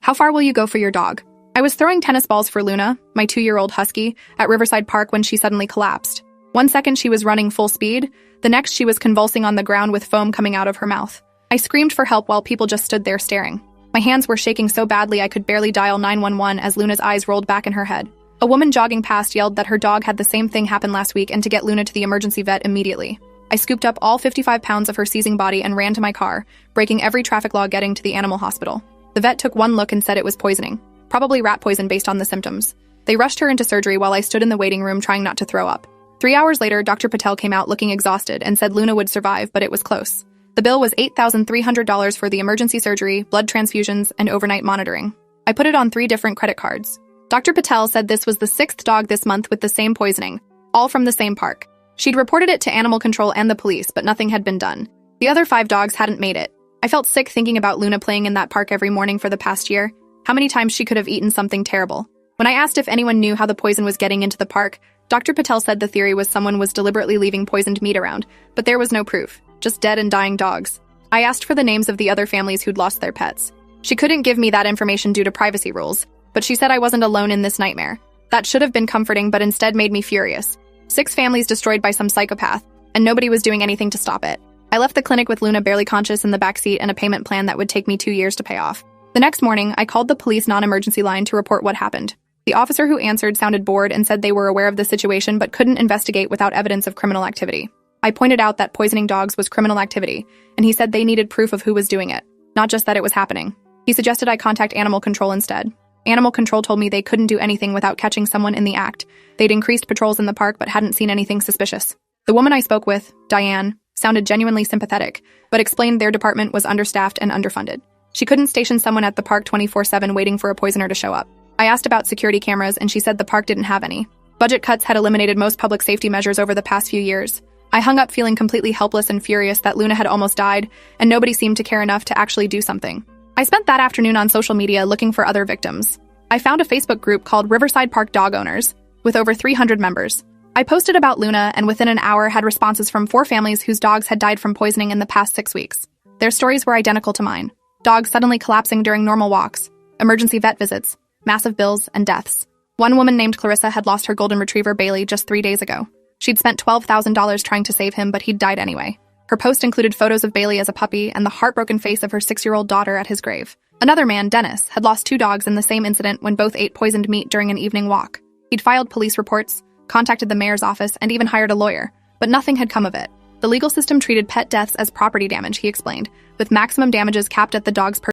How far will you go for your dog? I was throwing tennis balls for Luna, my 2-year-old husky, at Riverside Park when she suddenly collapsed. One second she was running full speed, the next she was convulsing on the ground with foam coming out of her mouth. I screamed for help while people just stood there staring. My hands were shaking so badly I could barely dial 911 as Luna's eyes rolled back in her head. A woman jogging past yelled that her dog had the same thing happen last week and to get Luna to the emergency vet immediately. I scooped up all 55 pounds of her seizing body and ran to my car, breaking every traffic law getting to the animal hospital. The vet took one look and said it was poisoning. Probably rat poison based on the symptoms. They rushed her into surgery while I stood in the waiting room trying not to throw up. 3 hours later, Dr. Patel came out looking exhausted and said Luna would survive, but it was close. The bill was $8,300 for the emergency surgery, blood transfusions, and overnight monitoring. I put it on 3 different credit cards. Dr. Patel said this was the 6th dog this month with the same poisoning, all from the same park. She'd reported it to animal control and the police, but nothing had been done. The other 5 dogs hadn't made it. I felt sick thinking about Luna playing in that park every morning for the past year. How many times she could have eaten something terrible. When I asked if anyone knew how the poison was getting into the park, Dr. Patel said the theory was someone was deliberately leaving poisoned meat around, but there was no proof, just dead and dying dogs. I asked for the names of the other families who'd lost their pets. She couldn't give me that information due to privacy rules, but she said I wasn't alone in this nightmare. That should have been comforting, but instead made me furious. 6 families destroyed by some psychopath, and nobody was doing anything to stop it. I left the clinic with Luna barely conscious in the backseat and a payment plan that would take me 2 years to pay off. The next morning, I called the police non-emergency line to report what happened. The officer who answered sounded bored and said they were aware of the situation but couldn't investigate without evidence of criminal activity. I pointed out that poisoning dogs was criminal activity, and he said they needed proof of who was doing it, not just that it was happening. He suggested I contact animal control instead. Animal control told me they couldn't do anything without catching someone in the act. They'd increased patrols in the park but hadn't seen anything suspicious. The woman I spoke with, Diane, sounded genuinely sympathetic, but explained their department was understaffed and underfunded. She couldn't station someone at the park 24/7 waiting for a poisoner to show up. I asked about security cameras and she said the park didn't have any. Budget cuts had eliminated most public safety measures over the past few years. I hung up feeling completely helpless and furious that Luna had almost died and nobody seemed to care enough to actually do something. I spent that afternoon on social media looking for other victims. I found a Facebook group called Riverside Park Dog Owners, with over 300 members. I posted about Luna and within an hour had responses from 4 families whose dogs had died from poisoning in the past 6 weeks. Their stories were identical to mine. Dogs suddenly collapsing during normal walks, emergency vet visits, massive bills, and deaths. One woman named Clarissa had lost her golden retriever Bailey just 3 days ago. She'd spent $12,000 trying to save him, but he'd died anyway. Her post included photos of Bailey as a puppy and the heartbroken face of her 6-year-old daughter at his grave. Another man, Dennis, had lost 2 dogs in the same incident when both ate poisoned meat during an evening walk. He'd filed police reports, contacted the mayor's office, and even hired a lawyer, but nothing had come of it. The legal system treated pet deaths as property damage, he explained, with maximum damages capped at the dog's